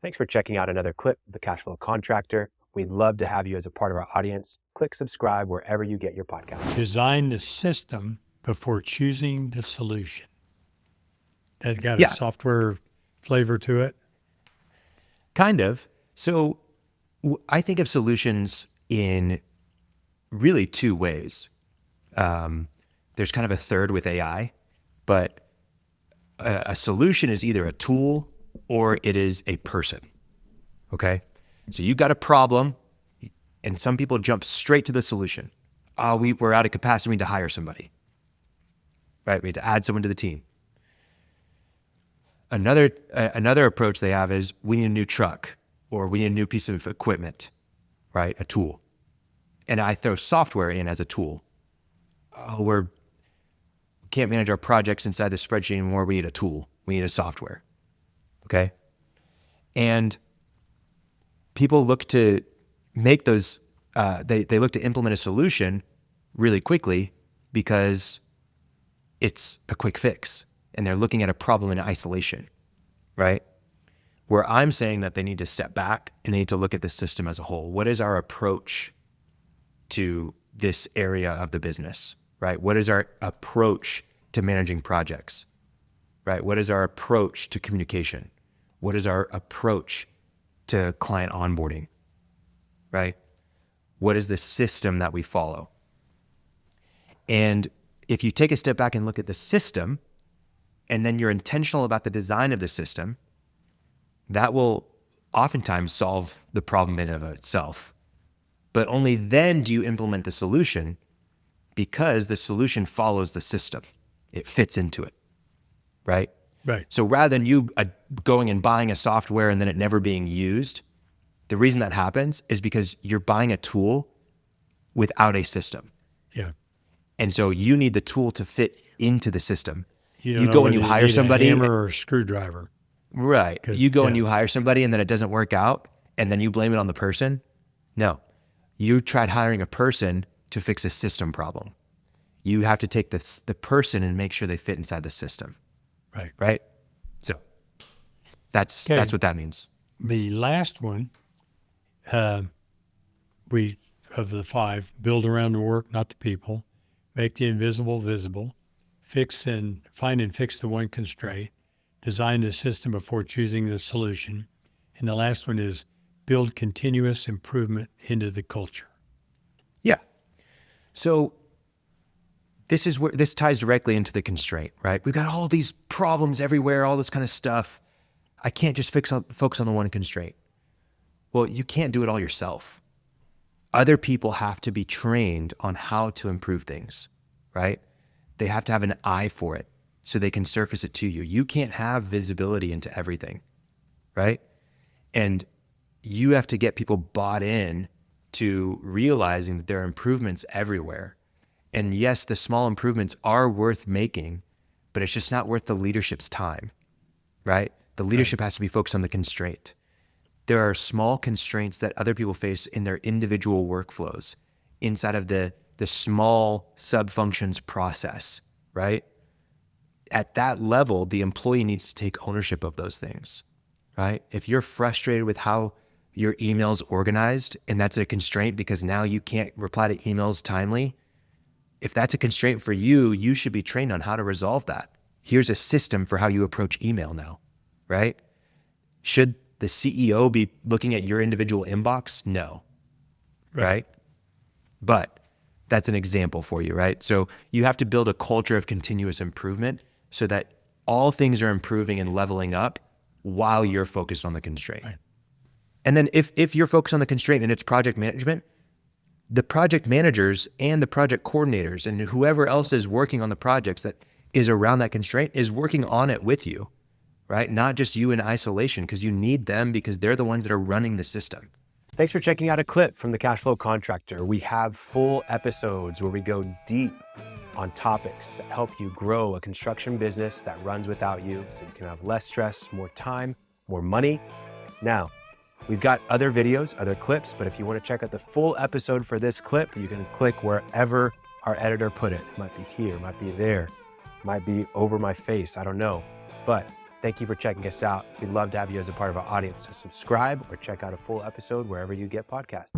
Thanks for checking out another clip of the Cashflow Contractor. We'd love to have you as a part of our audience. Click subscribe wherever you get your podcasts. Design the system before choosing the solution. That's got a software flavor to it? Kind of. So I think of solutions in really two ways. There's kind of a third with AI, but a solution is either a tool or it is a person, okay? So you got a problem, and some people jump straight to the solution. We're out of capacity, we need to hire somebody, right? We need to add someone to the team. Another approach they have is we need a new truck, or we need a new piece of equipment, right? A tool. And I throw software in as a tool. We can't manage our projects inside the spreadsheet anymore. We need a tool. We need a software. Okay. And people look to make those, they look to implement a solution really quickly because it's a quick fix and they're looking at a problem in isolation, right? Where I'm saying that they need to step back and they need to look at the system as a whole. What is our approach to this area of the business, right? What is our approach to managing projects, right? What is our approach to communication? What is our approach to client onboarding, right? What is the system that we follow? And if you take a step back and look at the system, and then you're intentional about the design of the system, that will oftentimes solve the problem in and of itself. But only then do you implement the solution, because the solution follows the system. It fits into it, right? Right. So rather than you going and buying a software and then it never being used, the reason that happens is because you're buying a tool without a system. Yeah. And so you need the tool to fit into the system. You go and you hire somebody. A hammer or a screwdriver. Right. You go and you hire somebody and then it doesn't work out and then you blame it on the person. No. You tried hiring a person to fix a system problem. You have to take the person and make sure they fit inside the system. Right. Right? So that's what that means. The last one, of the 5, build around the work, not the people, make the invisible visible, find and fix the one constraint, design the system before choosing the solution. And the last one is build continuous improvement into the culture. Yeah. So this ties directly into the constraint, right? We've got all these problems everywhere, all this kind of stuff. I can't just focus on the one constraint. Well, you can't do it all yourself. Other people have to be trained on how to improve things, right? They have to have an eye for it so they can surface it to you. You can't have visibility into everything, right? And you have to get people bought in to realizing that there are improvements everywhere. And yes, the small improvements are worth making, but it's just not worth the leadership's time, right? The leadership has to be focused on the constraint. There are small constraints that other people face in their individual workflows inside of the small sub-functions process, right? At that level, the employee needs to take ownership of those things, right? If you're frustrated with how your email's organized and that's a constraint because now you can't reply to emails timely, if that's a constraint for you, you should be trained on how to resolve that. Here's a system for how you approach email now, right? Should the CEO be looking at your individual inbox? No, right? But that's an example for you, right? So you have to build a culture of continuous improvement so that all things are improving and leveling up while you're focused on the constraint. Right. And then if you're focused on the constraint and it's project management, the project managers and the project coordinators and whoever else is working on the projects that is around that constraint is working on it with you, right? Not just you in isolation, because you need them because they're the ones that are running the system. Thanks for checking out a clip from the Cashflow Contractor. We have full episodes where we go deep on topics that help you grow a construction business that runs without you so you can have less stress, more time, more money. Now, we've got other videos, other clips, but if you want to check out the full episode for this clip, you can click wherever our editor put it. It might be here, might be there, might be over my face, I don't know. But Thank you for checking us out. We'd love to have you as a part of our audience. So subscribe or check out a full episode wherever you get podcasts.